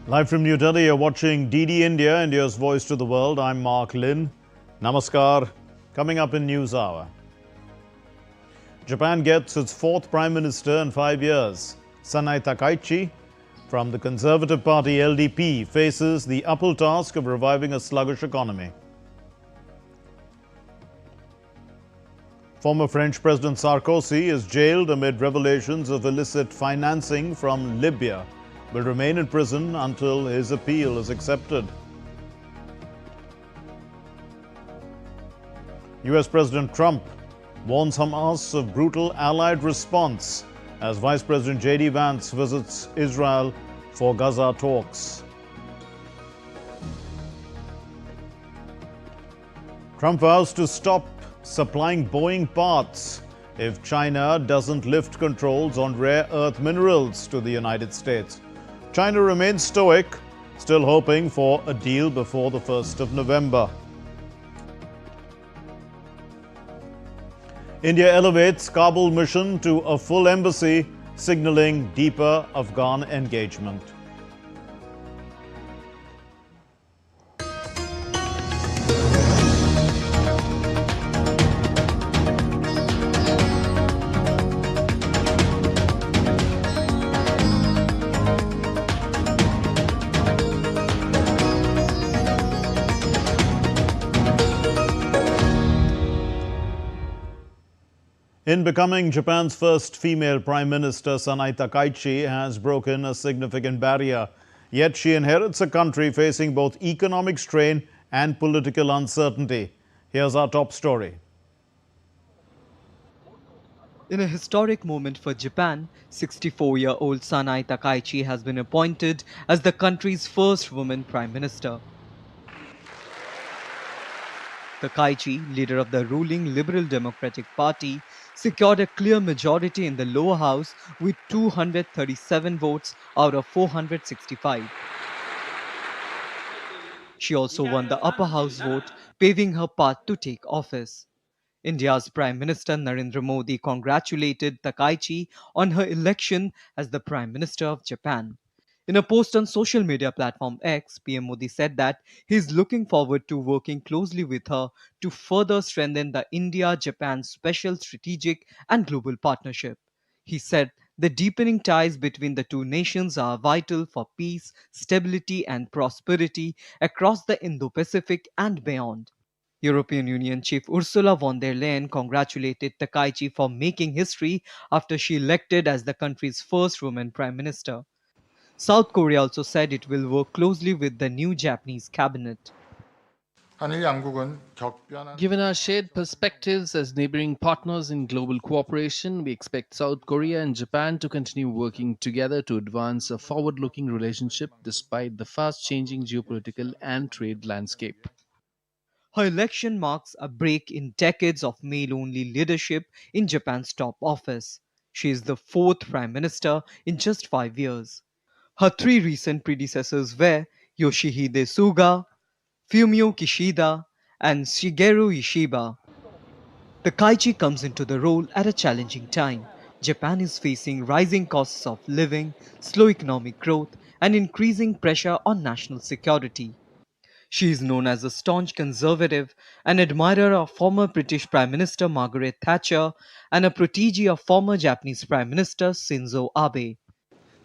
Live from New Delhi, you're watching DD India, India's voice to the world. I'm Mark Lin. Namaskar. Coming up in News Hour. Japan gets its fourth Prime Minister in 5 years. Sanai Takachi from the Conservative Party LDP faces the uphill task of reviving a sluggish economy. Former French President Sarkozy is jailed amid revelations of illicit financing from Libya. Will remain in prison until his appeal is accepted. US President Trump warns Hamas of brutal Allied response as Vice President J.D. Vance visits Israel for Gaza talks. Trump vows to stop supplying Boeing parts if China doesn't lift controls on rare earth minerals to the United States. China remains stoic, still hoping for a deal before the 1st of November. India elevates Kabul mission to a full embassy, signaling deeper Afghan engagement. In becoming Japan's first female Prime Minister, Sanai Takachi has broken a significant barrier. Yet she inherits a country facing both economic strain and political uncertainty. Here's our top story. In a historic moment for Japan, 64-year-old Sanai Takachi has been appointed as the country's first woman Prime Minister. Takachi, leader of the ruling Liberal Democratic Party, secured a clear majority in the lower house with 237 votes out of 465. She also won the upper house vote, paving her path to take office. India's Prime Minister Narendra Modi congratulated Takachi on her election as the Prime Minister of Japan. In a post on social media platform X, PM Modi said that he is looking forward to working closely with her to further strengthen the India-Japan special strategic and global partnership. He said the deepening ties between the two nations are vital for peace, stability and prosperity across the Indo-Pacific and beyond. European Union Chief Ursula von der Leyen congratulated Takaichi for making history after she elected as the country's first woman prime minister. South Korea also said it will work closely with the new Japanese cabinet. Given our shared perspectives as neighboring partners in global cooperation, we expect South Korea and Japan to continue working together to advance a forward looking relationship despite the fast changing geopolitical and trade landscape. Her election marks a break in decades of male only leadership in Japan's top office. She is the fourth prime minister in just 5 years. Her three recent predecessors were Yoshihide Suga, Fumio Kishida, and Shigeru Ishiba. Takaichi comes into the role at a challenging time. Japan is facing rising costs of living, slow economic growth, and increasing pressure on national security. She is known as a staunch conservative, an admirer of former British Prime Minister Margaret Thatcher, and a protege of former Japanese Prime Minister Shinzo Abe.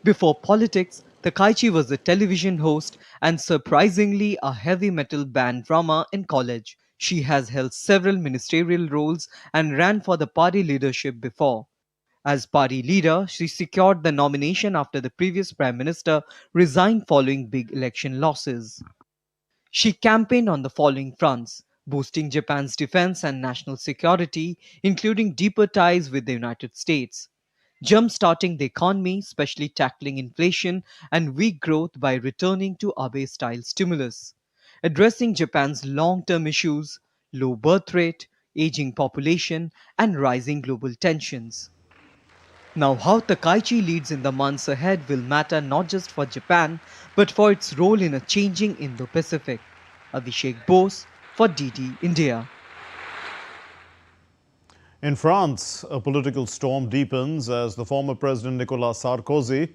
Before politics, Takaichi was a television host and surprisingly a heavy metal band drummer in college. She has held several ministerial roles and ran for the party leadership before. As party leader, she secured the nomination after the previous prime minister resigned following big election losses. She campaigned on the following fronts: boosting Japan's defense and national security, including deeper ties with the United States; jump-starting the economy, especially tackling inflation and weak growth by returning to Abe-style stimulus; addressing Japan's long-term issues, low birth rate, aging population, and rising global tensions. Now, how Takaichi leads in the months ahead will matter not just for Japan, but for its role in a changing Indo-Pacific. Abhishek Bose for DD India. In France, a political storm deepens as the former President Nicolas Sarkozy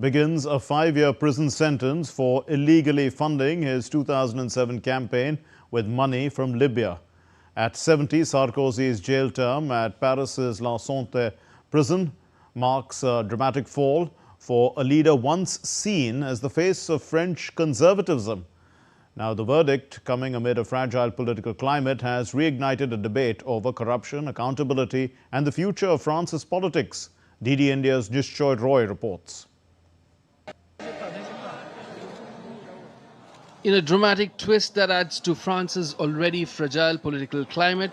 begins a 5-year prison sentence for illegally funding his 2007 campaign with money from Libya. At 70, Sarkozy's jail term at Paris's La Santé prison marks a dramatic fall for a leader once seen as the face of French conservatism. Now, the verdict, coming amid a fragile political climate, has reignited a debate over corruption, accountability and the future of France's politics. DD India's Nishchoy Roy reports. In a dramatic twist that adds to France's already fragile political climate,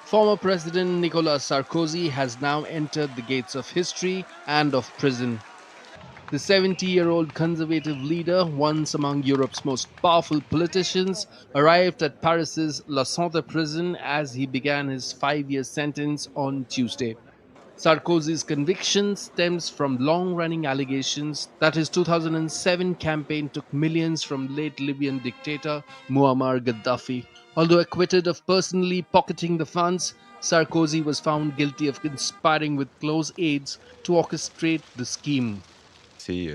former President Nicolas Sarkozy has now entered the gates of history and of prison. The 70-year-old conservative leader, once among Europe's most powerful politicians, arrived at Paris's La Santé prison as he began his 5-year sentence on Tuesday. Sarkozy's conviction stems from long-running allegations that his 2007 campaign took millions from late Libyan dictator Muammar Gaddafi. Although acquitted of personally pocketing the funds, Sarkozy was found guilty of conspiring with close aides to orchestrate the scheme. He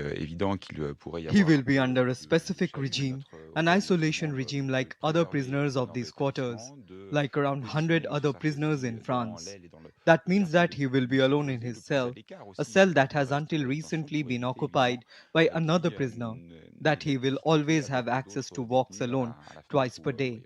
will be under a specific regime, an isolation regime like other prisoners of these quarters, like around 100 other prisoners in France. That means that he will be alone in his cell, a cell that has until recently been occupied by another prisoner, that he will always have access to walks alone twice per day.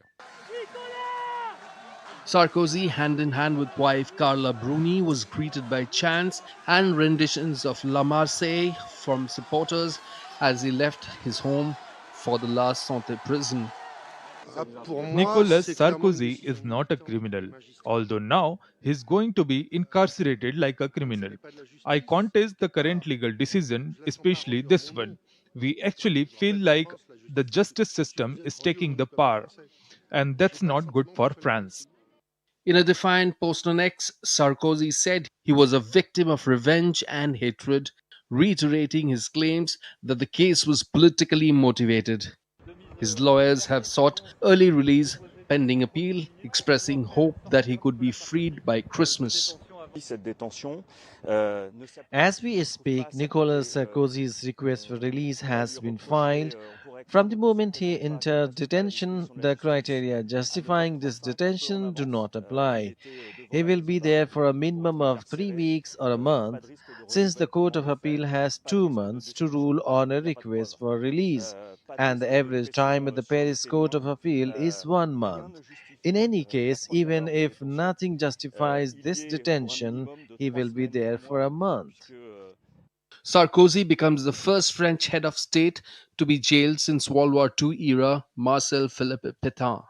Sarkozy, hand in hand with wife Carla Bruni, was greeted by chants and renditions of La Marseillaise from supporters as he left his home for the La Santé prison. Nicolas Sarkozy is not a criminal, although now he is going to be incarcerated like a criminal. I contest the current legal decision, especially this one. We actually feel like the justice system is taking the power, and that's not good for France. In a defiant post on X, Sarkozy said he was a victim of revenge and hatred, reiterating his claims that the case was politically motivated. His lawyers have sought early release pending appeal, expressing hope that he could be freed by Christmas. As we speak, Nicolas Sarkozy's request for release has been filed. From the moment he entered detention, the criteria justifying this detention do not apply. He will be there for a minimum of 3 weeks or a month, since the Court of Appeal has 2 months to rule on a request for release, and the average time at the Paris Court of Appeal is 1 month. In any case, even if nothing justifies this detention, he will be there for a month. Sarkozy becomes the first French head of state to be jailed since World War II era Marcel Philippe Pétain.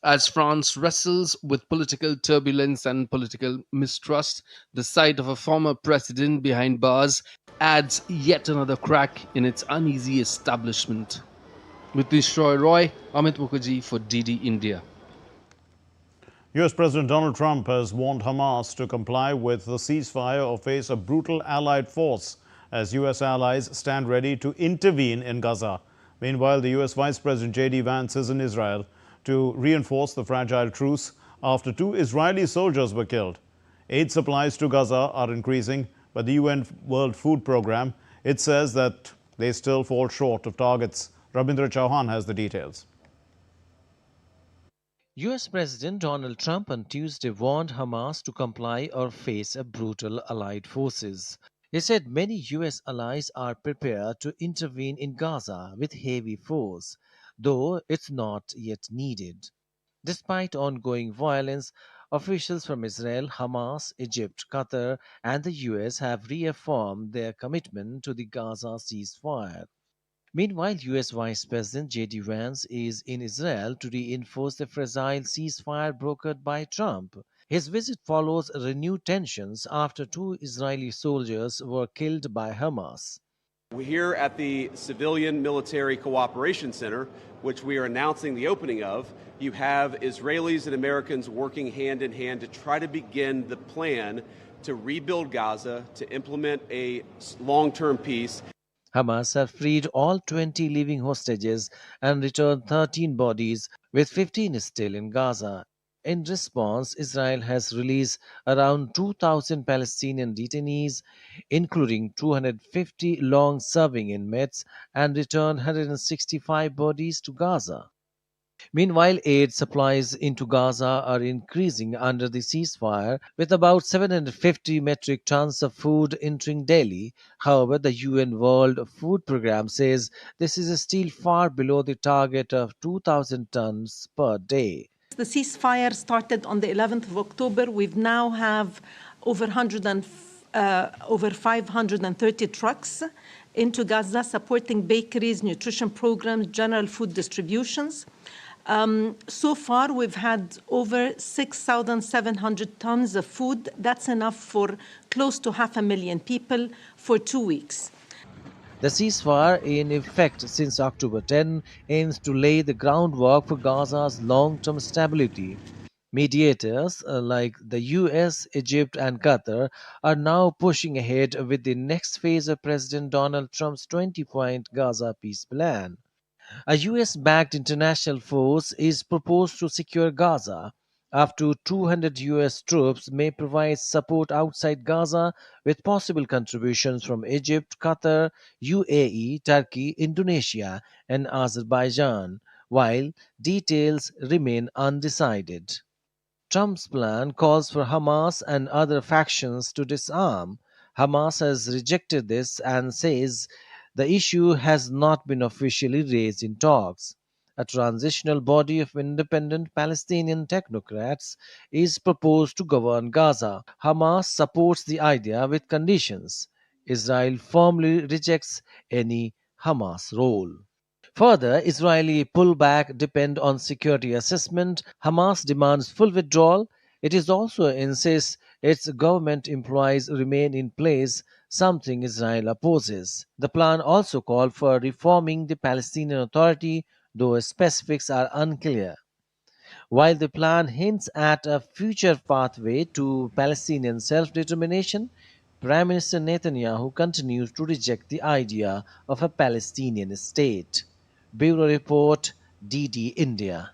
As France wrestles with political turbulence and political mistrust, the sight of a former president behind bars adds yet another crack in its uneasy establishment. With Nishchoy Roy, Amit Mukherjee for DD India. US President Donald Trump has warned Hamas to comply with the ceasefire or face a brutal allied force as US allies stand ready to intervene in Gaza. Meanwhile, the US Vice President J.D. Vance is in Israel to reinforce the fragile truce after 2 Israeli soldiers were killed. Aid supplies to Gaza are increasing, but the UN World Food Programme, it says that they still fall short of targets. Rabindra Chauhan has the details. US President Donald Trump on Tuesday warned Hamas to comply or face a brutal allied forces. He said many US allies are prepared to intervene in Gaza with heavy force, though it's not yet needed. Despite ongoing violence, officials from Israel, Hamas, Egypt, Qatar, and the US have reaffirmed their commitment to the Gaza ceasefire. Meanwhile, US Vice President J.D. Vance is in Israel to reinforce the fragile ceasefire brokered by Trump. His visit follows renewed tensions after 2 Israeli soldiers were killed by Hamas. We're here at the Civilian Military Cooperation Center, which we are announcing the opening of. You have Israelis and Americans working hand in hand to try to begin the plan to rebuild Gaza, to implement a long-term peace. Hamas have freed all 20 living hostages and returned 13 bodies, with 15 still in Gaza. In response, Israel has released around 2,000 Palestinian detainees, including 250 long serving inmates, and returned 165 bodies to Gaza. Meanwhile, aid supplies into Gaza are increasing under the ceasefire, with about 750 metric tons of food entering daily. However, the UN World Food Programme says this is still far below the target of 2,000 tons per day. The ceasefire started on the 11th of October. We've now have over 530 trucks into Gaza supporting bakeries, nutrition programs, general food distributions. So far, we've had over 6,700 tons of food. That's enough for close to 500,000 people for 2 weeks. The ceasefire, in effect since October 10, aims to lay the groundwork for Gaza's long-term stability. Mediators like the US, Egypt, and Qatar are now pushing ahead with the next phase of President Donald Trump's 20-point Gaza peace plan. A US backed international force is proposed to secure Gaza. Up to 200 US troops may provide support outside Gaza, with possible contributions from Egypt, Qatar, UAE, Turkey, Indonesia, and Azerbaijan, while details remain undecided. Trump's plan calls for Hamas and other factions to disarm. Hamas has rejected this and says the issue has not been officially raised in talks. A transitional body of independent Palestinian technocrats is proposed to govern Gaza. Hamas supports the idea with conditions. Israel firmly rejects any Hamas role. Further, Israeli pullback depend on security assessment. Hamas demands full withdrawal. It is also insists its government employees remain in place, something Israel opposes. The plan also called for reforming the Palestinian Authority, though specifics are unclear. While the plan hints at a future pathway to Palestinian self-determination, Prime Minister Netanyahu continues to reject the idea of a Palestinian state. Bureau Report, DD India.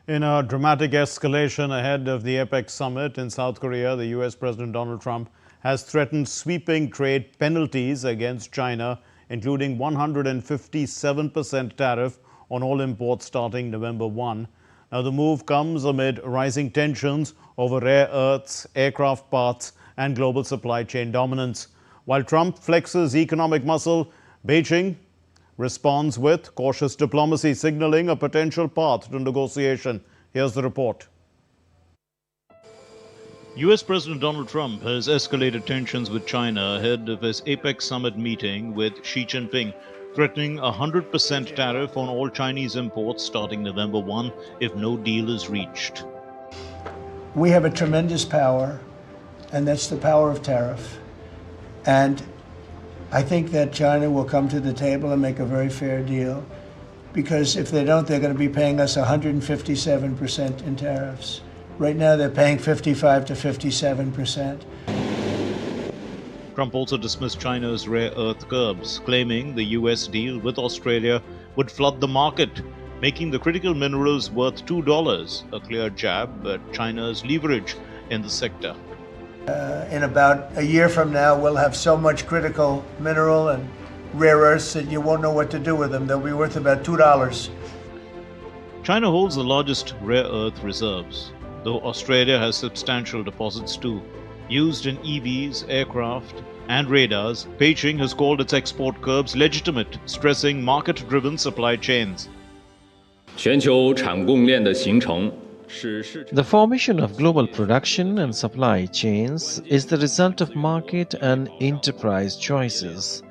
In a dramatic escalation ahead of the APEC summit in South Korea, the US President Donald Trump has threatened sweeping trade penalties against China, including 157% tariff on all imports starting November 1. Now, the move comes amid rising tensions over rare earths, aircraft parts, and global supply chain dominance. While Trump flexes economic muscle, Beijing responds with cautious diplomacy, signaling a potential path to negotiation. Here's the report. US President Donald Trump has escalated tensions with China ahead of his APEC summit meeting with Xi Jinping, threatening a 100% tariff on all Chinese imports starting November 1 if no deal is reached. We have a tremendous power, and that's the power of tariff. And I think that China will come to the table and make a very fair deal, because if they don't, they're going to be paying us 157% in tariffs. Right now, they're paying 55 to 57%. Trump also dismissed China's rare earth curbs, claiming the US deal with Australia would flood the market, making the critical minerals worth $2, a clear jab at China's leverage in the sector. In about a year from now, we'll have so much critical mineral and rare earths that you won't know what to do with them. They'll be worth about $2. China holds the largest rare earth reserves, though Australia has substantial deposits too. Used in EVs, aircraft, and radars, Beijing has called its export curbs legitimate, stressing market-driven supply chains. 全球产供链的形成 The formation of global production and supply chains is the result of market and enterprise choices.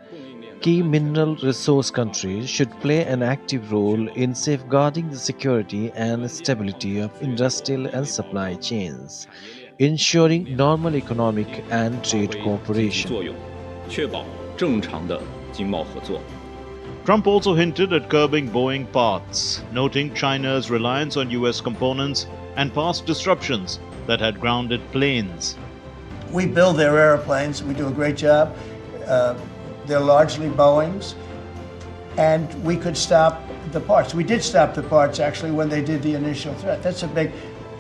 Key mineral resource countries should play an active role in safeguarding the security and stability of industrial and supply chains, ensuring normal economic and trade cooperation. 确保正常的经贸合作。 Trump also hinted at curbing Boeing parts, noting China's reliance on US components and past disruptions that had grounded planes. We build their airplanes. We do a great job. They're largely Boeings. And we could stop the parts. We did stop the parts, actually, when they did the initial threat. That's a big...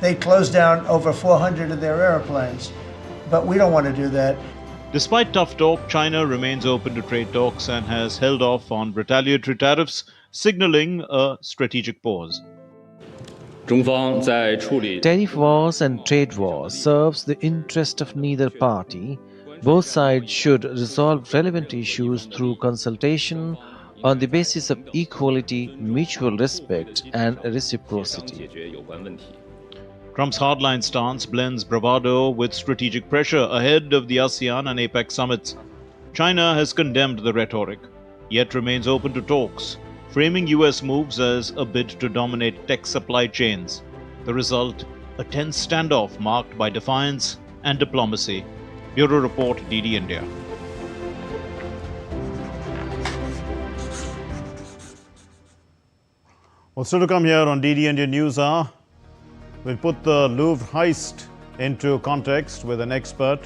They closed down over 400 of their airplanes. But we don't want to do that. Despite tough talk, China remains open to trade talks and has held off on retaliatory tariffs, signaling a strategic pause. Tariff wars and trade wars serves the interest of neither party. Both sides should resolve relevant issues through consultation on the basis of equality, mutual respect, and reciprocity. Trump's hardline stance blends bravado with strategic pressure ahead of the ASEAN and APEC summits. China has condemned the rhetoric, yet remains open to talks, framing US moves as a bid to dominate tech supply chains. The result, a tense standoff marked by defiance and diplomacy. Bureau Report, DD India. Well, still to come here on DD India Newshour, we'll put the Louvre heist into context with an expert.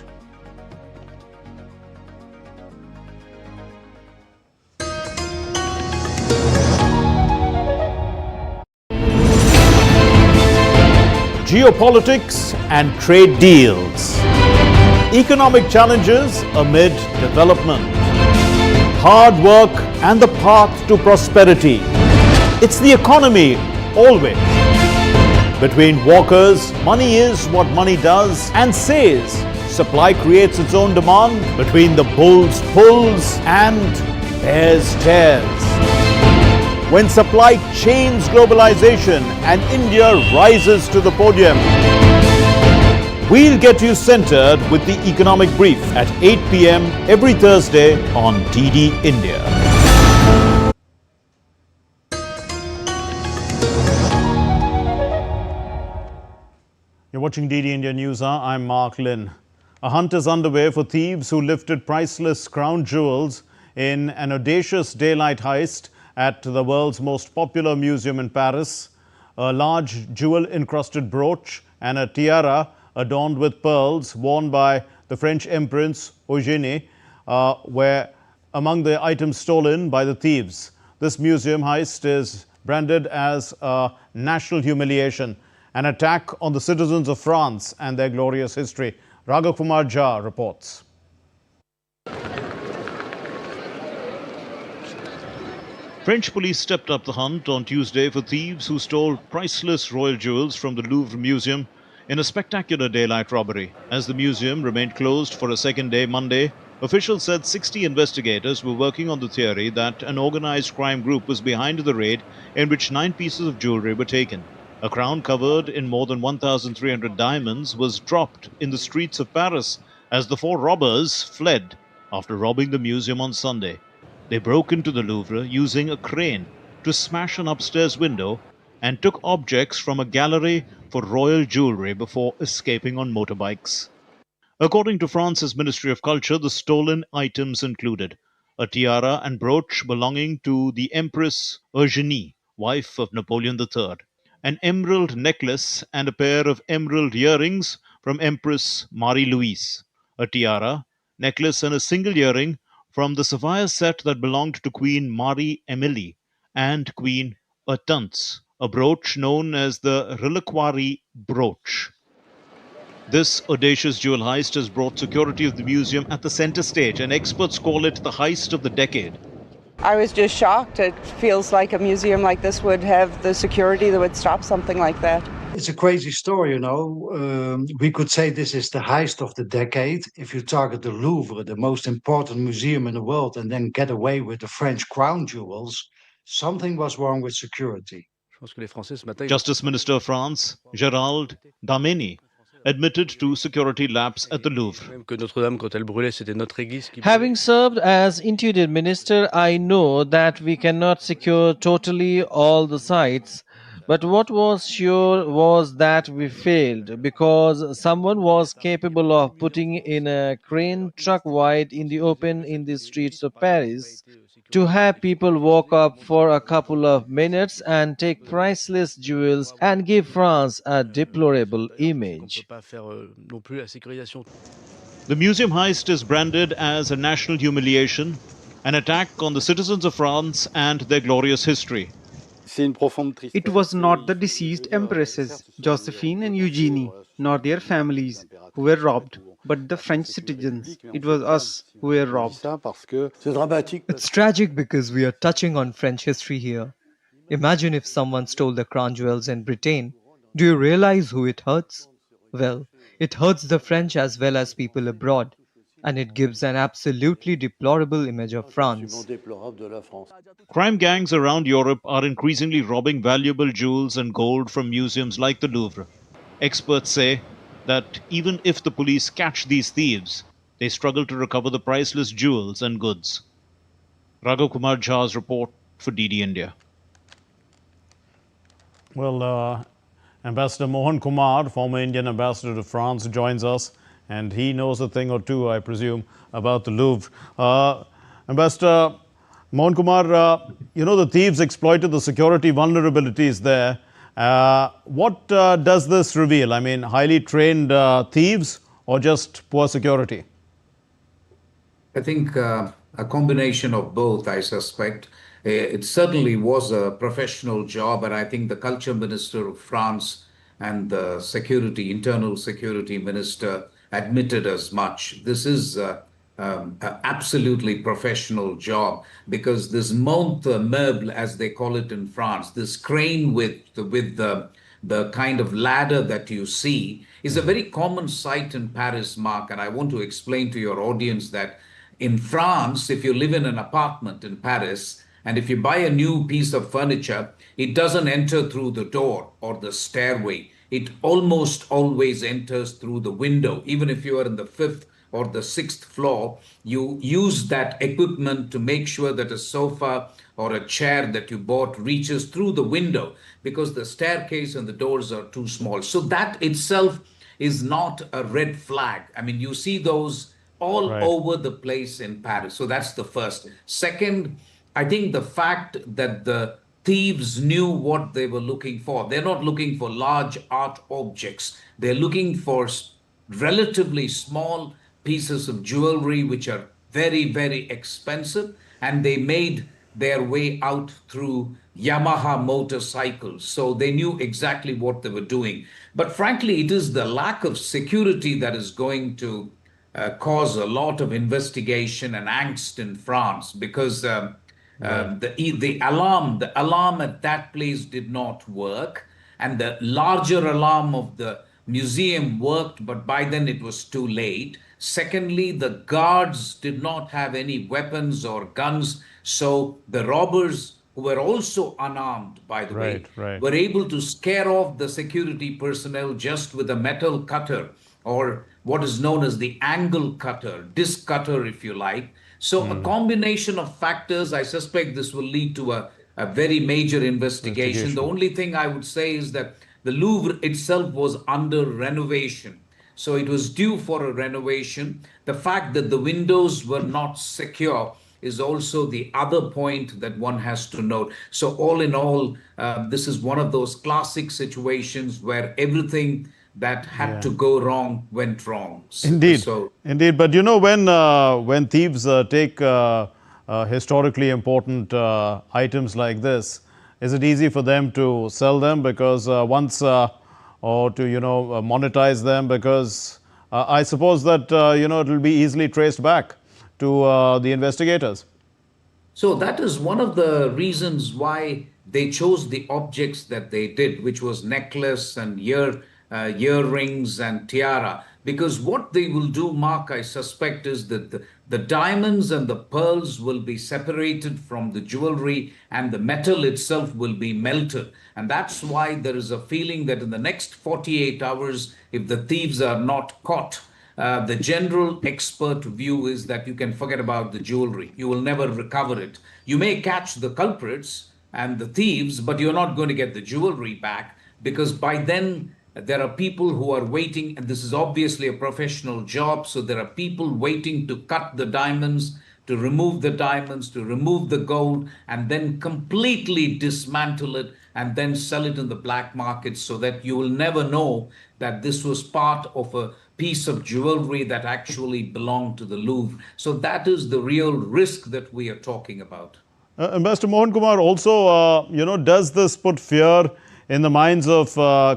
Geopolitics and trade deals. Economic challenges amid development. Hard work and the path to prosperity. It's the economy, always. Between walkers, money is what money does and says. Supply creates its own demand. Between the bulls pulls and bears tears. When supply chains globalization and India rises to the podium. We'll get you centered with the economic brief at 8 p.m. every Thursday on DD India. You're watching DD India Newshour. I'm Mark Lynn. A hunt is underway for thieves who lifted priceless crown jewels in an audacious daylight heist at the world's most popular museum in Paris. A large jewel-encrusted brooch and a tiara adorned with pearls worn by the French Empress Eugénie were among the items stolen by the thieves. This museum heist is branded as a national humiliation, an attack on the citizens of France and their glorious history. Raghav Kumar Jha reports. French police stepped up the hunt on Tuesday for thieves who stole priceless royal jewels from the Louvre Museum in a spectacular daylight robbery. As the museum remained closed for a second day Monday, officials said 60 investigators were working on the theory that an organized crime group was behind the raid in which 9 pieces of jewelry were taken. A crown covered in more than 1,300 diamonds was dropped in the streets of Paris as the 4 robbers fled after robbing the museum on Sunday. They broke into the Louvre using a crane to smash an upstairs window and took objects from a gallery for royal jewelry before escaping on motorbikes. According to France's Ministry of Culture, the stolen items included a tiara and brooch belonging to the Empress Eugénie, wife of Napoleon III, an emerald necklace and a pair of emerald earrings from Empress Marie-Louise, a tiara, necklace and a single earring from the sapphire set that belonged to Queen Marie-Emilie and Queen Hortense, a brooch known as the reliquary brooch. This audacious jewel heist has brought security of the museum at the center stage, and experts call it the heist of the decade. I was just shocked. It feels like a museum like this would have the security that would stop something like that. It's a crazy story, you know. We could say this is the heist of the decade. If you target the Louvre, the most important museum in the world, and then get away with the French crown jewels, something was wrong with security. Justice Minister of France, Gérald Darmanin, admitted to security lapse at the Louvre. Having served as interior minister, I know that we cannot secure totally all the sites. But what was sure was that we failed because someone was capable of putting in a crane truck wide in the open in the streets of Paris to have people walk up for a couple of minutes and take priceless jewels and give France a deplorable image. The museum heist is branded as a national humiliation, an attack on the citizens of France and their glorious history. It was not the deceased empresses, Josephine and Eugenie, nor their families, who were robbed, but the French citizens. It was us who were robbed. It's tragic because we are touching on French history here. Imagine if someone stole the crown jewels in Britain. Do you realize who it hurts? Well, it hurts the French as well as people abroad, and it gives an absolutely deplorable image of France. Crime gangs around Europe are increasingly robbing valuable jewels and gold from museums like the Louvre. Experts say that even if the police catch these thieves, they struggle to recover the priceless jewels and goods. Raghav Kumar Jha's report for DD India. Well, Ambassador Mohan Kumar, former Indian ambassador to France, joins us, and he knows a thing or two, I presume, about the Louvre. Ambassador Mohan Kumar, the thieves exploited the security vulnerabilities there. What does this reveal? I mean, highly trained thieves or just poor security? I think a combination of both, I suspect. It certainly was a professional job, and I think the culture minister of France and the internal security minister admitted as much. This is an absolutely professional job, because this montre meuble, as they call it in France, this crane with the kind of ladder that you see, is a very common sight in Paris, Mark. And I want to explain to your audience that in France, if you live in an apartment in Paris, and if you buy a new piece of furniture, it doesn't enter through the door or the stairway. It almost always enters through the window. Even if you are in the 5th or the 6th floor, you use that equipment to make sure that a sofa or a chair that you bought reaches through the window, because the staircase and the doors are too small. So that itself is not a red flag. I mean, you see those all over the place in Paris. So that's the first. Second, I think the fact that the thieves knew what they were looking for. They're not looking for large art objects. They're looking for relatively small pieces of jewelry, which are very, very expensive. And they made their way out through Yamaha motorcycles. So they knew exactly what they were doing. But frankly, it is the lack of security that is going to cause a lot of investigation and angst in France, because the alarm at that place did not work, and the larger alarm of the museum worked, but by then it was too late. Secondly, the guards did not have any weapons or guns, so the robbers, who were also unarmed, by the way, were able to scare off the security personnel just with a metal cutter, or what is known as the angle cutter, disc cutter, if you like. So a combination of factors, I suspect this will lead to a very major investigation. The only thing I would say is that the Louvre itself was under renovation. So it was due for a renovation. The fact that the windows were not secure is also the other point that one has to note. So all in all, this is one of those classic situations where everything that had to go wrong went wrong. Indeed, indeed. But when thieves take historically important items like this, is it easy for them to sell them? Because or to monetize them? Because I suppose that it will be easily traced back to the investigators. So that is one of the reasons why they chose the objects that they did, which was necklace and earrings and tiara. Because what they will do, Mark, I suspect, is that the diamonds and the pearls will be separated from the jewelry, and the metal itself will be melted. And that's why there is a feeling that in the next 48 hours, if the thieves are not caught, the general expert view is that you can forget about the jewelry. You will never recover it. You may catch the culprits and the thieves, but you're not going to get the jewelry back, because by then there are people who are waiting, and this is obviously a professional job. So there are people waiting to cut the diamonds, to remove the diamonds, to remove the gold, and then completely dismantle it and then sell it in the black market, so that you will never know that this was part of a piece of jewelry that actually belonged to the Louvre. So that is the real risk that we are talking about. Ambassador Mohan Kumar, also, does this put fear in the minds of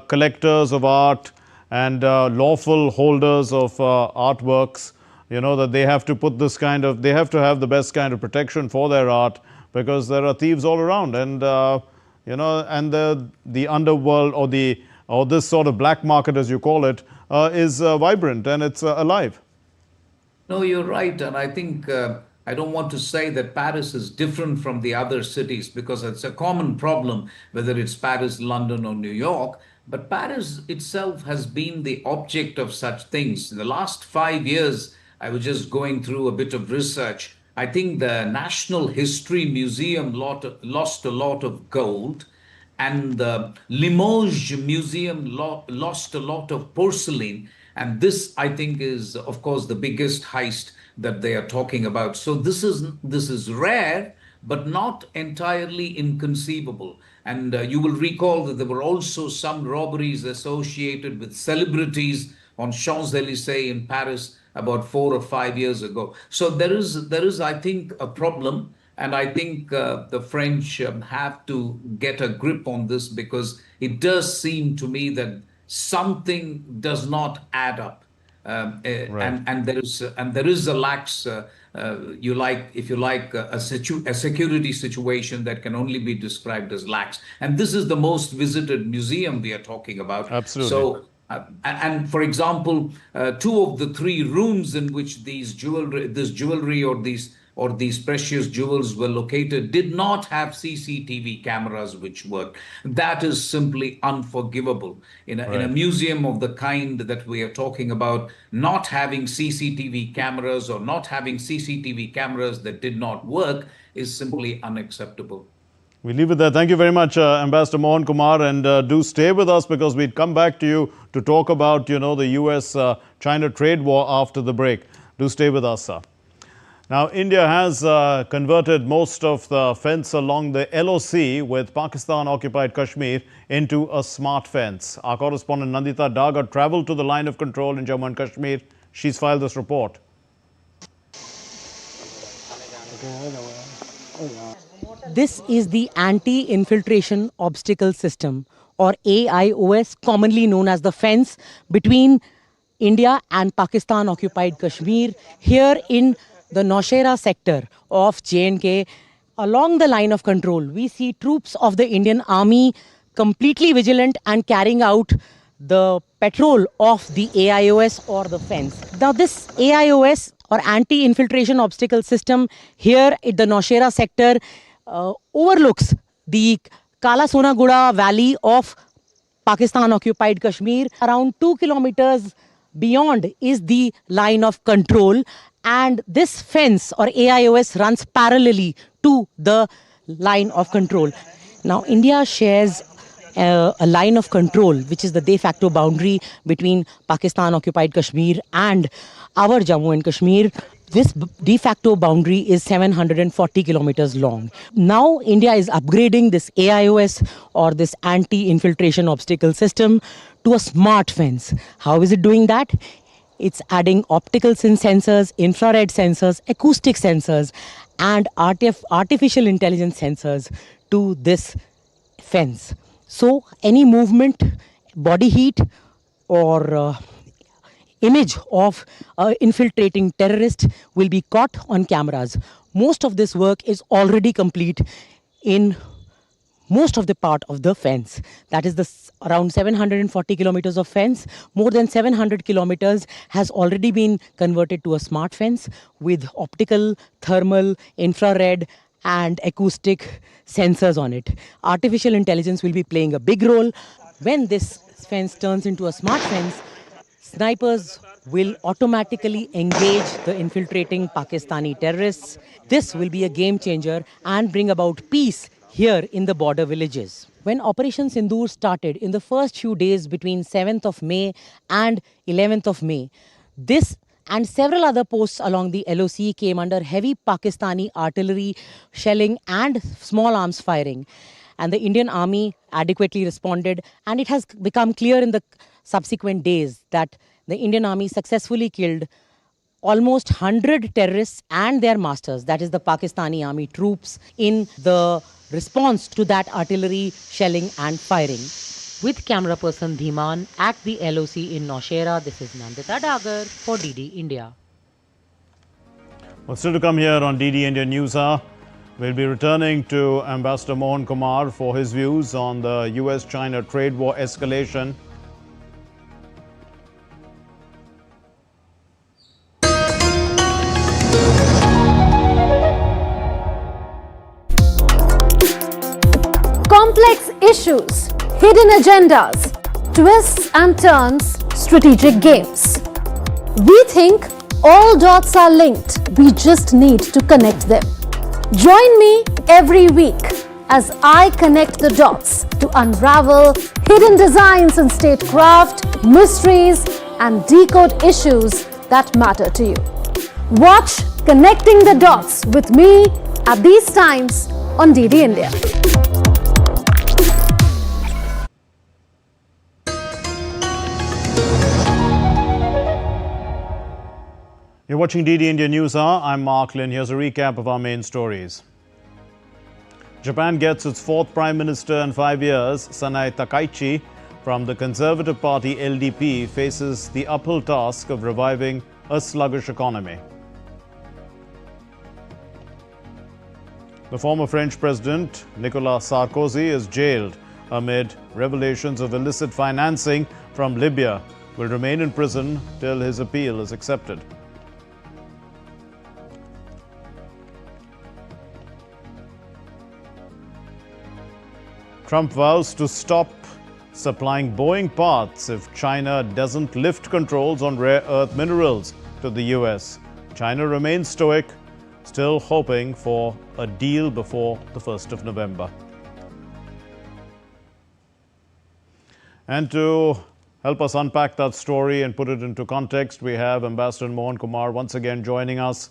collectors of art and lawful holders of artworks, that they have to put this they have to have the best kind of protection for their art because there are thieves all around and, and the underworld or this sort of black market, as you call it, is vibrant and it's alive. No, you're right. And I think I don't want to say that Paris is different from the other cities because it's a common problem, whether it's Paris, London, or New York. But Paris itself has been the object of such things. In the last 5 years, I was just going through a bit of research. I think the National History Museum lost a lot of gold, and the Limoges Museum lost a lot of porcelain. And this, I think, is, of course, the biggest heist that they are talking about. So this is rare, but not entirely inconceivable. And you will recall that there were also some robberies associated with celebrities on Champs-Élysées in Paris about 4 or 5 years ago. So there is, I think, a problem. And I think the French have to get a grip on this because it does seem to me that something does not add up, Right. and there is a lax, if you like, a security situation that can only be described as lax. And this is the most visited museum we are talking about. Absolutely. So. And for example, two of the three rooms in which this jewelry or these precious jewels were located did not have CCTV cameras which worked. That is simply unforgivable. In a Right. museum of the kind that we are talking about, not having CCTV cameras or not having CCTV cameras that did not work is simply unacceptable. We leave it there. Thank you very much, Ambassador Mohan Kumar, and do stay with us because we'd come back to you to talk about, the US-China trade war after the break. Do stay with us, sir. Now, India has converted most of the fence along the LOC with Pakistan-occupied Kashmir into a smart fence. Our correspondent Nandita Daga traveled to the line of control in Jammu and Kashmir. She's filed this report. This is the Anti-Infiltration Obstacle System, or AIOS, commonly known as the fence between India and Pakistan-occupied Kashmir, here in the Nowshera sector of J&K. Along the line of control, we see troops of the Indian Army completely vigilant and carrying out the patrol of the AIOS or the fence. Now, this AIOS or Anti-Infiltration Obstacle System here at the Nowshera sector overlooks the Kala Sonaguda Valley of Pakistan-occupied Kashmir. Around 2 kilometers beyond is the line of control, and this fence or AIOS runs parallelly to the line of control. Now, India shares a line of control, which is the de facto boundary between Pakistan-occupied Kashmir and our Jammu and Kashmir. This de facto boundary is 740 kilometers long. Now, India is upgrading this AIOS or this anti-infiltration obstacle system to a smart fence. How is it doing that? It's adding optical sensors, infrared sensors, acoustic sensors, and artificial intelligence sensors to this fence. So any movement, body heat, or image of infiltrating terrorist will be caught on cameras. Most of this work is already complete in most of the part of the fence. That is around 740 kilometers of fence. More than 700 kilometers has already been converted to a smart fence with optical, thermal, infrared, and acoustic sensors on it. Artificial intelligence will be playing a big role. When this fence turns into a smart fence, snipers will automatically engage the infiltrating Pakistani terrorists. This will be a game changer and bring about peace here in the border villages. When Operation Sindoor started in the first few days between 7th of May and 11th of May, this and several other posts along the LOC came under heavy Pakistani artillery shelling and small arms firing. And the Indian Army adequately responded, and it has become clear in the subsequent days that the Indian Army successfully killed almost 100 terrorists and their masters, that is the Pakistani army troops, in the response to that artillery shelling and firing. With camera person Dhiman at the LOC in Nowshera, this is Nandita Dagar for DD India. Well, still to come here on DD India Newshour, we'll be returning to Ambassador Mohan Kumar for his views on the US-China trade war escalation. Complex issues, hidden agendas, twists and turns, strategic games. We think all dots are linked. We just need to connect them. Join me every week as I connect the dots to unravel hidden designs in statecraft, mysteries, and decode issues that matter to you. Watch Connecting the Dots with me at these times on DD India. You're watching DD India Newshour. I'm Mark Lynn. Here's a recap of our main stories. Japan gets its fourth Prime Minister in 5 years. Sanai Takachi from the Conservative Party LDP faces the uphill task of reviving a sluggish economy. The former French President Nicolas Sarkozy is jailed amid revelations of illicit financing from Libya. Will remain in prison till his appeal is accepted. Trump vows to stop supplying Boeing parts if China doesn't lift controls on rare earth minerals to the US. China remains stoic, still hoping for a deal before the 1st of November. And to help us unpack that story and put it into context, we have Ambassador Mohan Kumar once again joining us.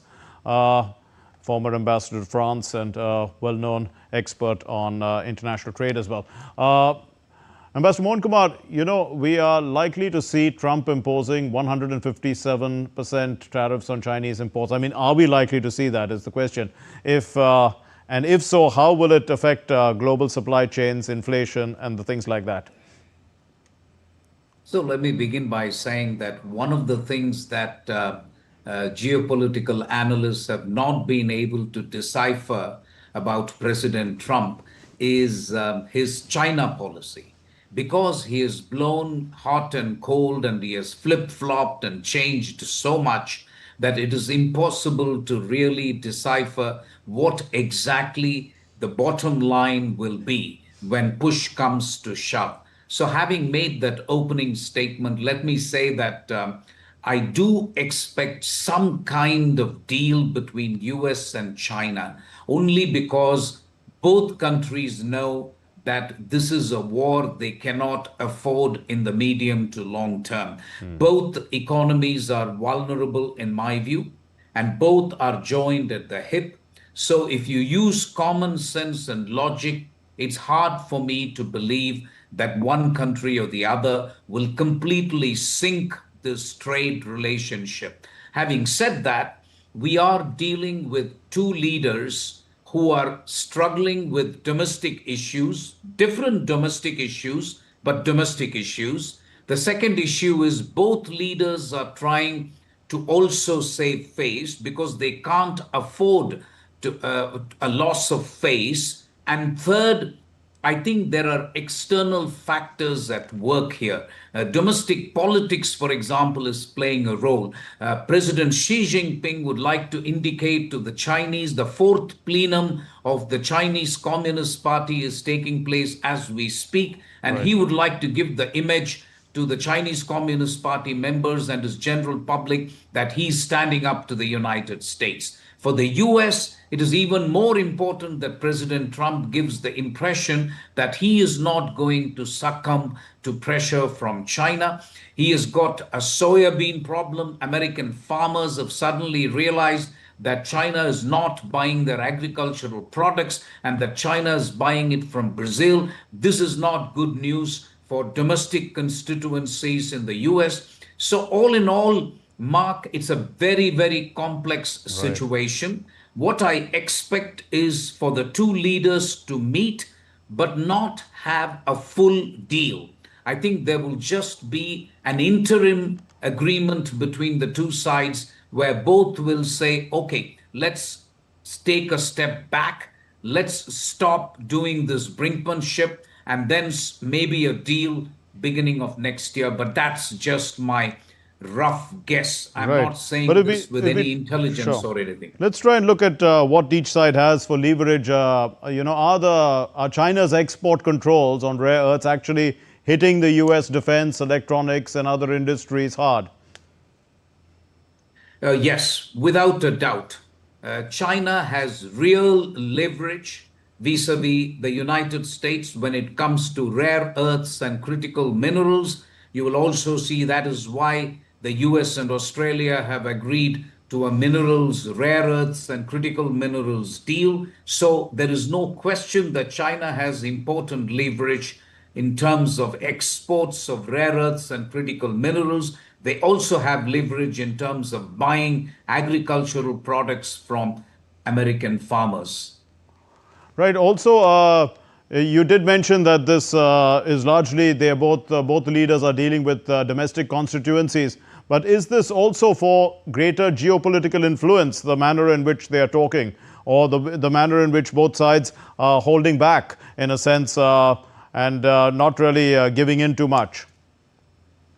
Former ambassador to France and well-known expert on international trade as well. Ambassador Mohan Kumar, you know, we are likely to see Trump imposing 157% tariffs on Chinese imports. I mean, are we likely to see that is the question. And if so, how will it affect global supply chains, inflation, and the things like that? So let me begin by saying that one of the things that geopolitical analysts have not been able to decipher about President Trump is his China policy. Because he has blown hot and cold and he has flip-flopped and changed so much that it is impossible to really decipher what exactly the bottom line will be when push comes to shove. So having made that opening statement, let me say that I do expect some kind of deal between US and China, only because both countries know that this is a war they cannot afford in the medium to long term. Both economies are vulnerable in my view, and both are joined at the hip. So if you use common sense and logic, it's hard for me to believe that one country or the other will completely sink this trade relationship. Having said that, we are dealing with two leaders who are struggling with domestic issues, different domestic issues, but domestic issues. The second issue is both leaders are trying to also save face because they can't afford a loss of face. And third, I think there are external factors at work here. Domestic politics, for example, is playing a role. President Xi Jinping would like to indicate to the Chinese, the fourth plenum of the Chinese Communist Party is taking place as we speak, and he would like to give the image to the Chinese Communist Party members and his general public that he's standing up to the United States. For the US, it is even more important that President Trump gives the impression that he is not going to succumb to pressure from China. He has got a soybean problem. American farmers have suddenly realized that China is not buying their agricultural products and that China is buying it from Brazil. This is not good news for domestic constituencies in the US. So all in all, Mark, it's a very, very complex situation. What I expect is for the two leaders to meet but not have a full deal. I think there will just be an interim agreement between the two sides where both will say, okay, let's take a step back, let's stop doing this brinkmanship, and then maybe a deal beginning of next year. But that's just my rough guess. I'm not saying this with any intelligence or anything. Let's try and look at what each side has for leverage. Are China's export controls on rare earths actually hitting the US defense, electronics, and other industries hard? Yes, without a doubt. China has real leverage vis-a-vis the United States when it comes to rare earths and critical minerals. You will also see that is why the US and Australia have agreed to a minerals, rare earths and critical minerals deal. So there is no question that China has important leverage in terms of exports of rare earths and critical minerals. They also have leverage in terms of buying agricultural products from American farmers. Right. Also, you did mention that this is largely, they are both leaders are dealing with domestic constituencies. But is this also for greater geopolitical influence, the manner in which they are talking, or the manner in which both sides are holding back, in a sense, and not really giving in too much?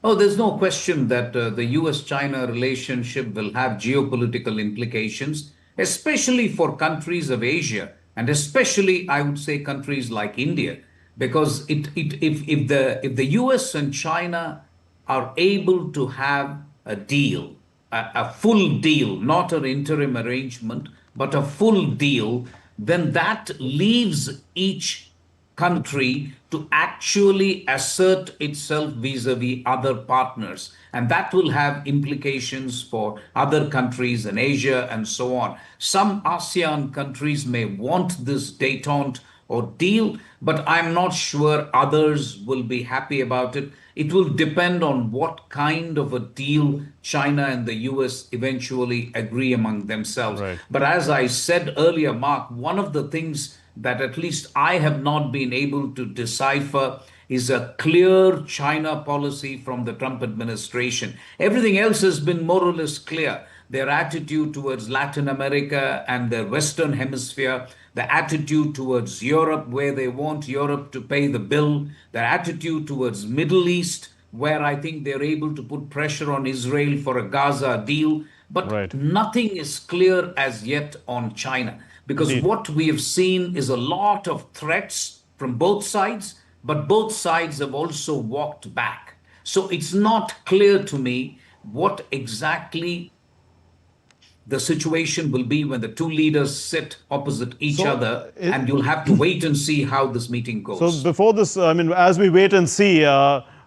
Oh, there's no question that the US-China relationship will have geopolitical implications, especially for countries of Asia, and especially, I would say, countries like India, because if the US and China are able to have a deal, a full deal, not an interim arrangement, but a full deal, then that leaves each country to actually assert itself vis-a-vis other partners. And that will have implications for other countries in Asia and so on. Some ASEAN countries may want this détente or deal, but I'm not sure others will be happy about it. It will depend on what kind of a deal China and the US eventually agree among themselves. But as I said earlier, Mark, one of the things that at least I have not been able to decipher is a clear China policy from the Trump administration. Everything else has been more or less clear. Their attitude towards Latin America and the Western Hemisphere, the attitude towards Europe, where they want Europe to pay the bill, their attitude towards Middle East, where I think they're able to put pressure on Israel for a Gaza deal. But nothing is clear as yet on China. Because what we have seen is a lot of threats from both sides, but both sides have also walked back. So it's not clear to me what exactly the situation will be when the two leaders sit opposite each other, and you'll have to wait and see how this meeting goes. So before this, I mean, as we wait and see,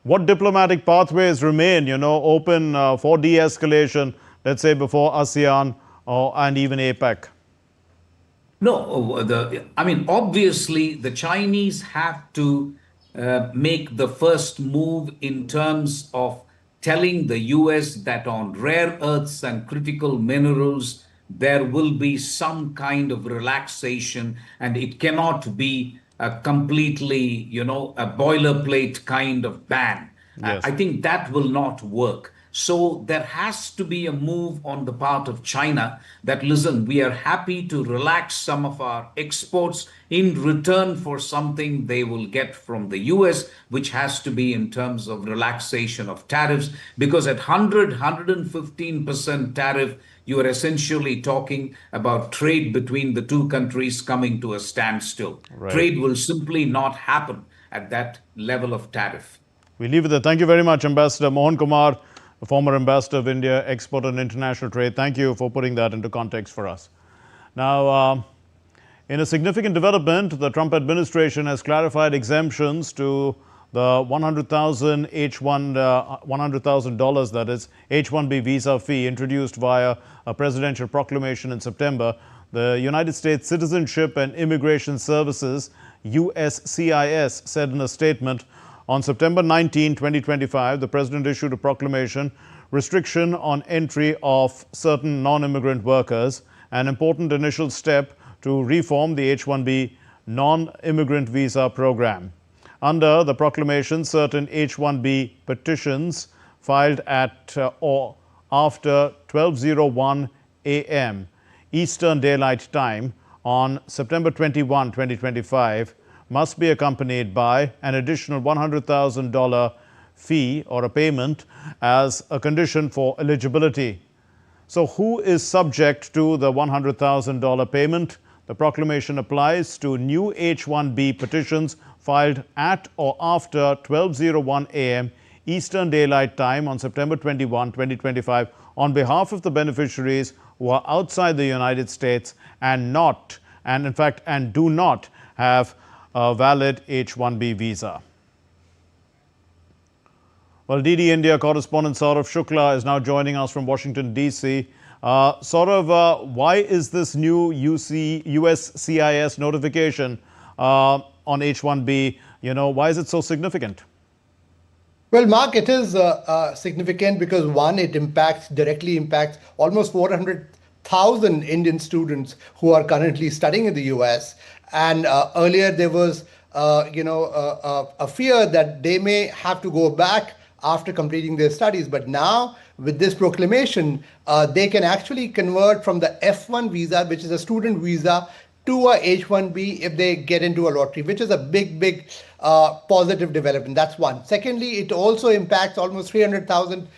what diplomatic pathways remain, open for de-escalation, let's say before ASEAN and even APEC? No, obviously the Chinese have to make the first move in terms of telling the US that on rare earths and critical minerals, there will be some kind of relaxation, and it cannot be a completely, a boilerplate kind of ban. I think that will not work. So there has to be a move on the part of China that, listen, we are happy to relax some of our exports in return for something they will get from the US, which has to be in terms of relaxation of tariffs. Because at 115% tariff, you are essentially talking about trade between the two countries coming to a standstill. Trade will simply not happen at that level of tariff. We leave it there. Thank you very much, Ambassador Mohan Kumar, the former ambassador of India, export and international trade. Thank you for putting that into context for us. Now, in a significant development, the Trump administration has clarified exemptions to the $100,000 $100,000, that is, H-1B visa fee introduced via a presidential proclamation in September. The United States Citizenship and Immigration Services, USCIS, said in a statement, on September 19, 2025, the President issued a proclamation restriction on entry of certain non-immigrant workers, an important initial step to reform the H-1B non-immigrant visa program. Under the proclamation, certain H-1B petitions filed at or after 12:01 a.m. Eastern Daylight Time on September 21, 2025 must be accompanied by an additional $100,000 fee or a payment as a condition for eligibility. So who is subject to the $100,000 payment? The proclamation applies to new H-1B petitions filed at or after 12:01 a.m. Eastern Daylight Time on September 21, 2025 on behalf of the beneficiaries who are outside the United States and do not have a valid H-1B visa. Well, DD India correspondent Saurav Shukla is now joining us from Washington, D.C. Saurav, why is this new USCIS notification on H-1B, why is it so significant? Well, Mark, it is significant because, one, it directly impacts almost 400,000 Indian students who are currently studying in the US. And earlier there was, a fear that they may have to go back after completing their studies. But now, with this proclamation, they can actually convert from the F1 visa, which is a student visa, to a H-1B if they get into a lottery, which is a big positive development. That's one. Secondly, it also impacts almost 300,000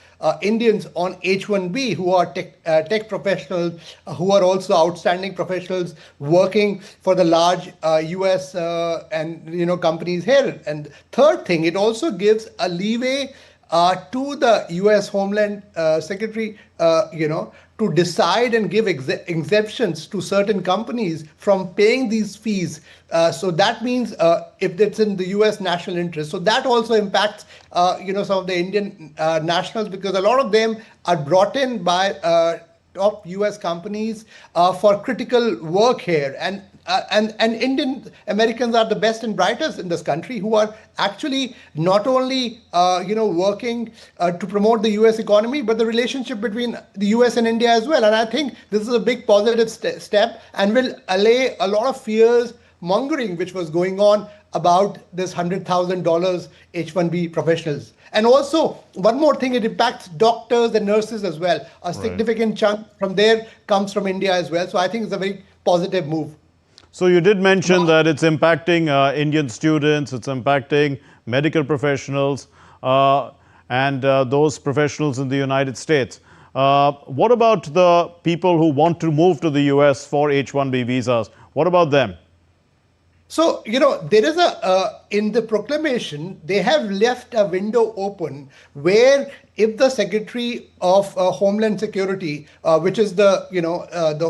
Indians on H-1B who are tech professionals, who are also outstanding professionals working for the large US and companies here. And third thing, it also gives a leeway to the US Homeland Secretary, to decide and give exemptions to certain companies from paying these fees. So that means if it's in the US national interest. So that also impacts, some of the Indian nationals, because a lot of them are brought in by top US companies for critical work here. And Indian Americans are the best and brightest in this country, who are actually not only working to promote the US economy, but the relationship between the US and India as well. And I think this is a big positive step and will allay a lot of fears mongering which was going on about this $100,000 H-1B professionals. And also, one more thing, it impacts doctors and nurses as well. A significant chunk from there comes from India as well. So I think it's a very positive move. So you did mention that it's impacting Indian students, it's impacting medical professionals and those professionals in the United States. What about the people who want to move to the US for H-1B visas? What about them? So, there is in the proclamation, they have left a window open where if the Secretary of Homeland Security, which is the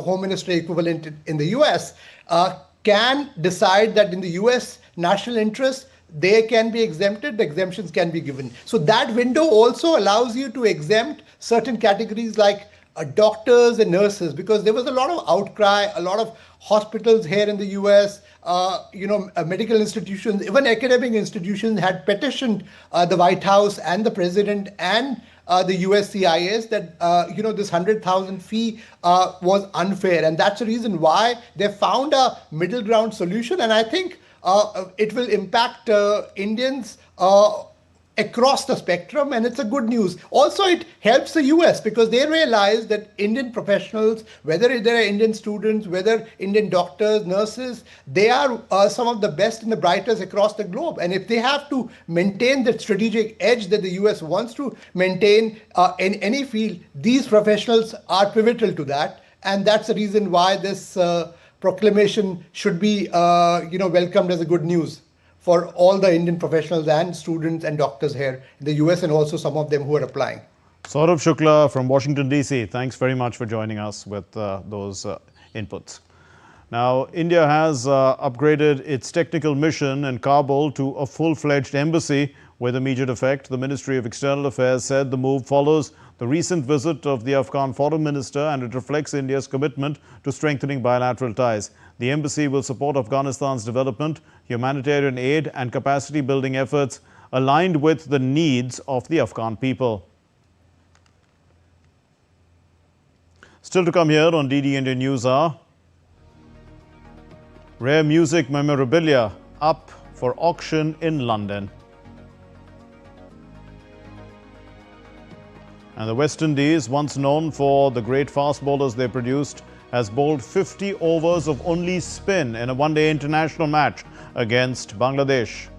Home Ministry equivalent in the US, can decide that in the US national interest, they can be exempted, the exemptions can be given. So that window also allows you to exempt certain categories like doctors and nurses, because there was a lot of outcry, a lot of hospitals here in the US, medical institutions, even academic institutions had petitioned the White House and the president and the USCIS that, this 100,000 fee was unfair. And that's the reason why they found a middle ground solution. And I think it will impact Indians across the spectrum, and it's a good news. Also, it helps the US because they realize that Indian professionals, whether they're Indian students, whether Indian doctors, nurses, they are some of the best and the brightest across the globe. And if they have to maintain the strategic edge that the US wants to maintain in any field, these professionals are pivotal to that. And that's the reason why this proclamation should be welcomed as a good news for all the Indian professionals and students and doctors here in the US, and also some of them who are applying. Saurav Shukla from Washington, D.C. Thanks very much for joining us with those inputs. Now, India has upgraded its technical mission in Kabul to a full-fledged embassy with immediate effect. The Ministry of External Affairs said the move follows the recent visit of the Afghan Foreign Minister, and it reflects India's commitment to strengthening bilateral ties. The embassy will support Afghanistan's development, humanitarian aid and capacity building efforts aligned with the needs of the Afghan people. Still to come here on DD India News are rare music memorabilia up for auction in London. And the West Indies, once known for the great fast bowlers they produced, has bowled 50 overs of only spin in a one-day international match against Bangladesh.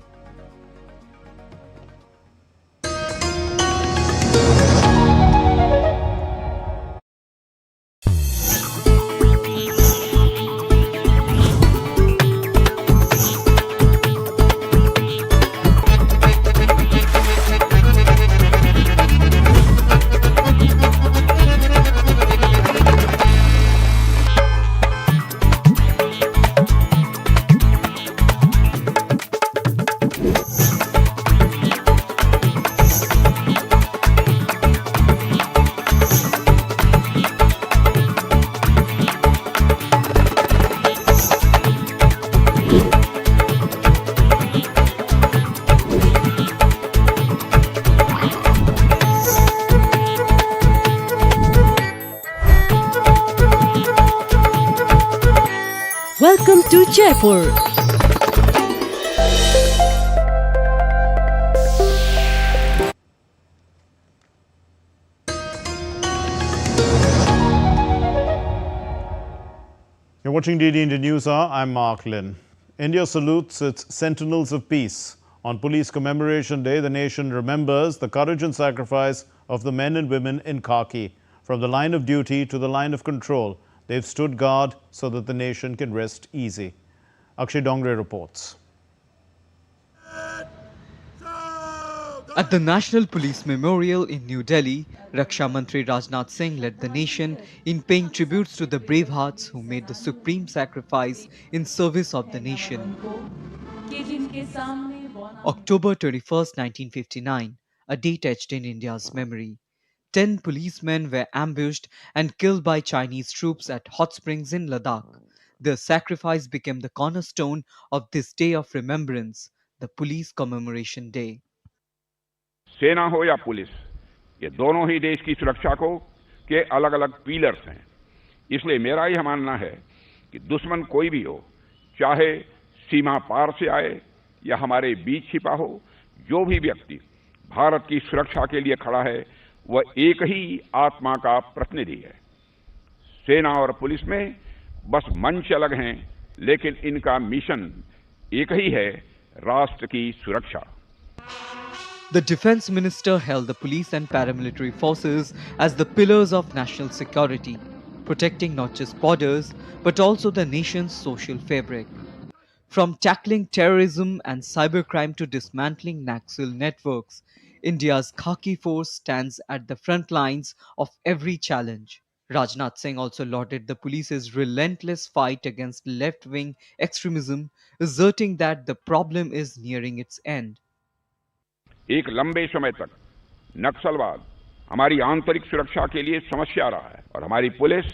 Welcome to Jaipur. You're watching DD India News Hour. I'm Mark Lynn. India salutes its sentinels of peace. On Police Commemoration Day, the nation remembers the courage and sacrifice of the men and women in khaki. From the line of duty to the line of control, they've stood guard so that the nation can rest easy. Akshay Dongre reports. At the National Police Memorial in New Delhi, Raksha Mantri Rajnath Singh led the nation in paying tributes to the brave hearts who made the supreme sacrifice in service of the nation. October 21st, 1959, a date etched in India's memory. 10 policemen were ambushed and killed by Chinese troops at hot springs in Ladakh. Their sacrifice became the cornerstone of this day of remembrance, the Police Commemoration Day. सेना हो या police, ये दोनों ही देश की सुरक्षा को के अलग अलग पिलर्स हैं। इसलिए मेरा यह मानना है कि दुश्मन कोई भी हो, चाहे सीमा पार से आए या हमारे बीच छिपा हो, जो भी व्यक्ति भारत की सुरक्षा के लिए खड़ा है, वह एक ही आत्मा का प्रतिनिधि है। सेना और पुलिस में बस मंच अलग हैं, लेकिन इनका मिशन एक ही है, राष्ट्र की सुरक्षा। The Defence Minister held the police and paramilitary forces as the pillars of national security, protecting not just borders but also the nation's social fabric. From tackling terrorism and cybercrime to dismantling Naxal networks, India's Khaki force stands at the front lines of every challenge. Rajnath Singh also lauded the police's relentless fight against left-wing extremism, asserting that the problem is nearing its end. एक लंबे समय तक नक्सलवाद हमारी आंतरिक सुरक्षा के लिए समस्या रहा है और हमारी पुलिस,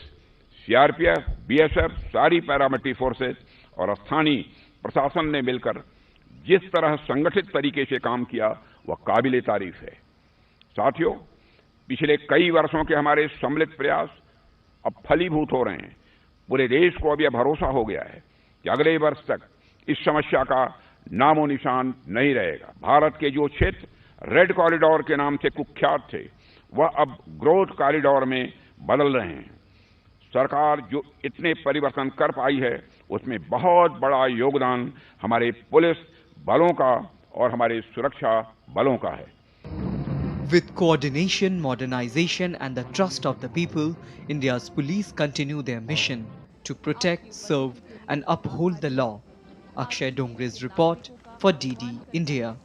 सीआरपीएफ, बीएसएफ, सारी पैरामिलिट्री फोर्सेस और स्थानीय प्रशासन ने मिलकर जिस तरह संगठित तरीके से काम किया, वह काबिले तारीफ है। साथियों, पिछले कई वर्षों के हमारे सम्मिलित प्रयास अब फलीभूत हो रहे हैं। पूरे देश को अब यह भरोसा हो गया है कि अगले वर्ष तक इस समस्या का नामो निशान नहीं रहेगा। भारत के जो क्षेत्र रेड कॉरिडोर के नाम से कुख्यात थे, वह अब ग्रोथ कॉरिडोर में बदल रहे हैं। सरकार जो इतने परिवर्तन कर पाई है, उसमें बहुत बड़ा योगदान हमारे पुलिस बलों का और हमारे सुरक्षा बलों का है। With coordination, modernization and the trust of the people, India's police continue their mission to protect, serve and uphold the law. Akshay Dongre's report for DD India.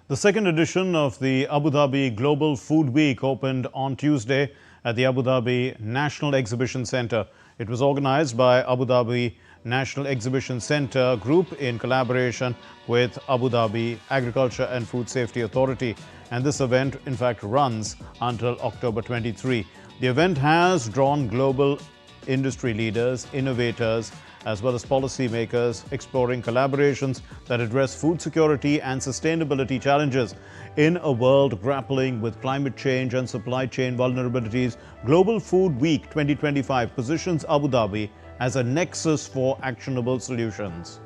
The second edition of the Abu Dhabi Global Food Week opened on Tuesday at the Abu Dhabi National Exhibition Centre. It was organized by Abu Dhabi National Exhibition Centre Group in collaboration with Abu Dhabi Agriculture and Food Safety Authority. And this event, in fact, runs until October 23. The event has drawn global industry leaders, innovators, as well as policymakers exploring collaborations that address food security and sustainability challenges. In a world grappling with climate change and supply chain vulnerabilities, Global Food Week 2025 positions Abu Dhabi as a nexus for actionable solutions.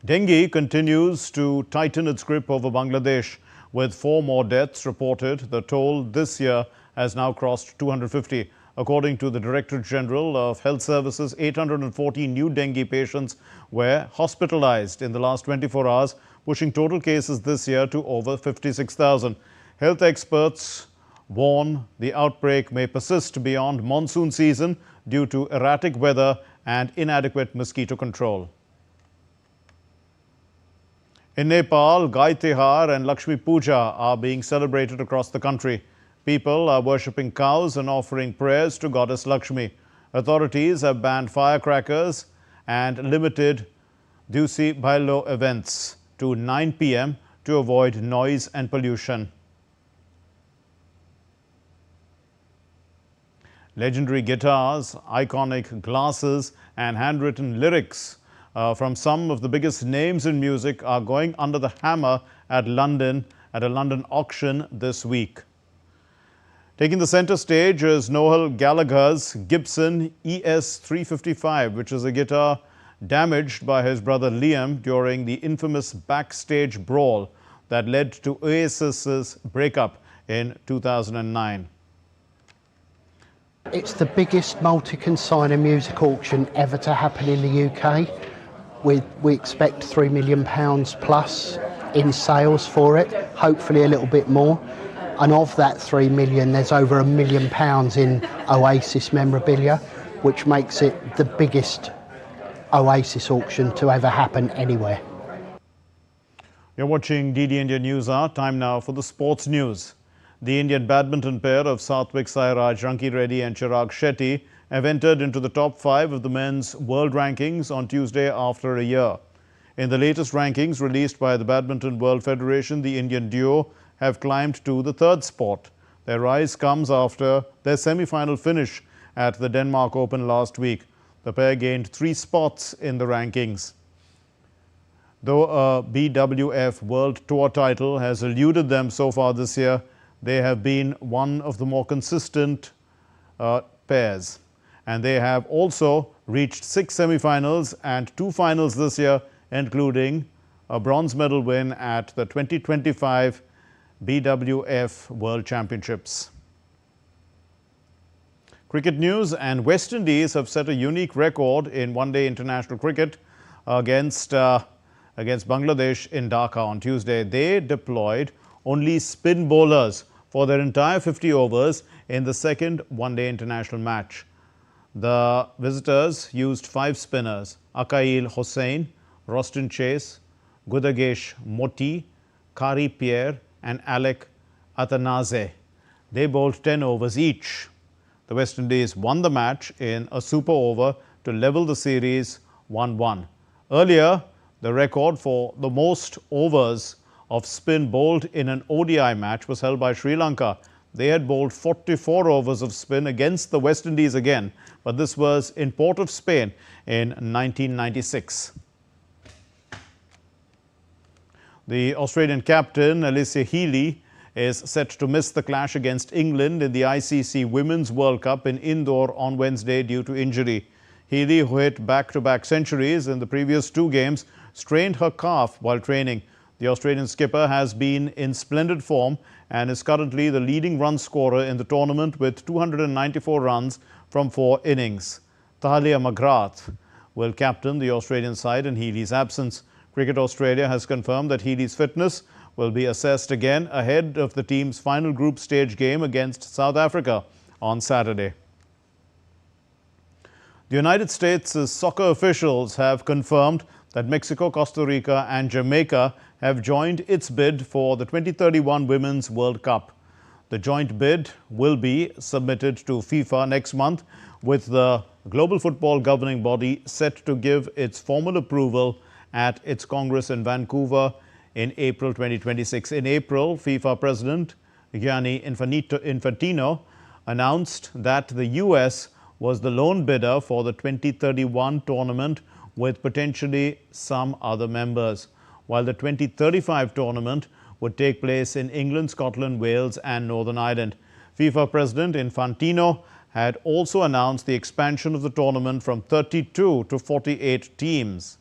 Dengue continues to tighten its grip over Bangladesh. With 4 more deaths reported, the toll this year has now crossed 250. According to the Director General of Health Services, 840 new dengue patients were hospitalized in the last 24 hours, pushing total cases this year to over 56,000. Health experts warn the outbreak may persist beyond monsoon season due to erratic weather and inadequate mosquito control. In Nepal, Gai Tihar and Lakshmi Puja are being celebrated across the country. People are worshipping cows and offering prayers to Goddess Lakshmi. Authorities have banned firecrackers and limited Dusi Bhailo events to 9 p.m. to avoid noise and pollution. Legendary guitars, iconic glasses and handwritten lyrics from some of the biggest names in music are going under the hammer at a London auction this week. Taking the center stage is Noel Gallagher's Gibson ES355, which is a guitar damaged by his brother Liam during the infamous backstage brawl that led to Oasis's breakup in 2009. It's the biggest multi-consigner music auction ever to happen in the UK. We expect £3 million plus in sales for it, hopefully a little bit more. And of that 3 million, there's over £1 million in Oasis memorabilia, which makes it the biggest Oasis auction to ever happen anywhere. You're watching DD India Newshour. Time now for the sports news. The Indian badminton pair of Satvik Sairaj Rankireddy and Chirag Shetty have entered into the top 5 of the men's world rankings on Tuesday after a year. In the latest rankings released by the Badminton World Federation, the Indian duo have climbed to the 3rd spot. Their rise comes after their semi-final finish at the Denmark Open last week. The pair gained 3 spots in the rankings. Though a BWF World Tour title has eluded them so far this year, they have been one of the more consistent pairs. And they have also reached 6 semi-finals and 2 finals this year, including a bronze medal win at the 2025 BWF World Championships. Cricket news, and West Indies have set a unique record in one-day international cricket against Bangladesh in Dhaka on Tuesday. They deployed only spin bowlers for their entire 50 overs in the second one-day international match. The visitors used 5 spinners: Akail Hossain, Roston Chase, Gudagesh Moti, Kari Pierre and Alec Athanaze. They bowled 10 overs each. The West Indies won the match in a super over to level the series 1-1. Earlier, the record for the most overs of spin bowled in an ODI match was held by Sri Lanka. They had bowled 44 overs of spin against the West Indies again, but this was in Port of Spain in 1996. The Australian captain, Alicia Healy, is set to miss the clash against England in the ICC Women's World Cup in Indore on Wednesday due to injury. Healy, who hit back-to-back centuries in the previous 2 games, strained her calf while training. The Australian skipper has been in splendid form and is currently the leading run scorer in the tournament with 294 runs from 4 innings. Tahalia McGrath will captain the Australian side in Healy's absence. Cricket Australia has confirmed that Healy's fitness will be assessed again ahead of the team's final group stage game against South Africa on Saturday. The United States' soccer officials have confirmed that Mexico, Costa Rica and Jamaica have joined its bid for the 2031 Women's World Cup. The joint bid will be submitted to FIFA next month, with the global football governing body set to give its formal approval at its Congress in Vancouver in April 2026. In April, FIFA President Gianni Infantino announced that the US was the lone bidder for the 2031 tournament with potentially some other members, while the 2035 tournament would take place in England, Scotland, Wales and Northern Ireland. FIFA President Infantino had also announced the expansion of the tournament from 32 to 48 teams.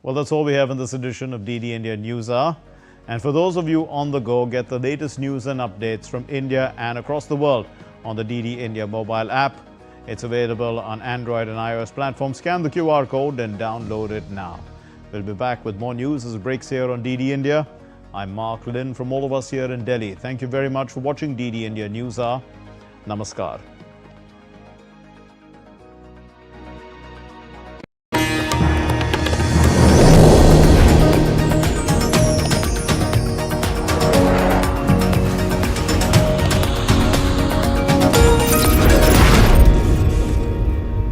Well, that's all we have in this edition of DD India News Hour. And for those of you on the go, get the latest news and updates from India and across the world on the DD India mobile app. It's available on Android and iOS platforms. Scan the QR code and download it now. We'll be back with more news as it breaks here on DD India. I'm Mark Lynn from all of us here in Delhi. Thank you very much for watching DD India News Hour. Namaskar.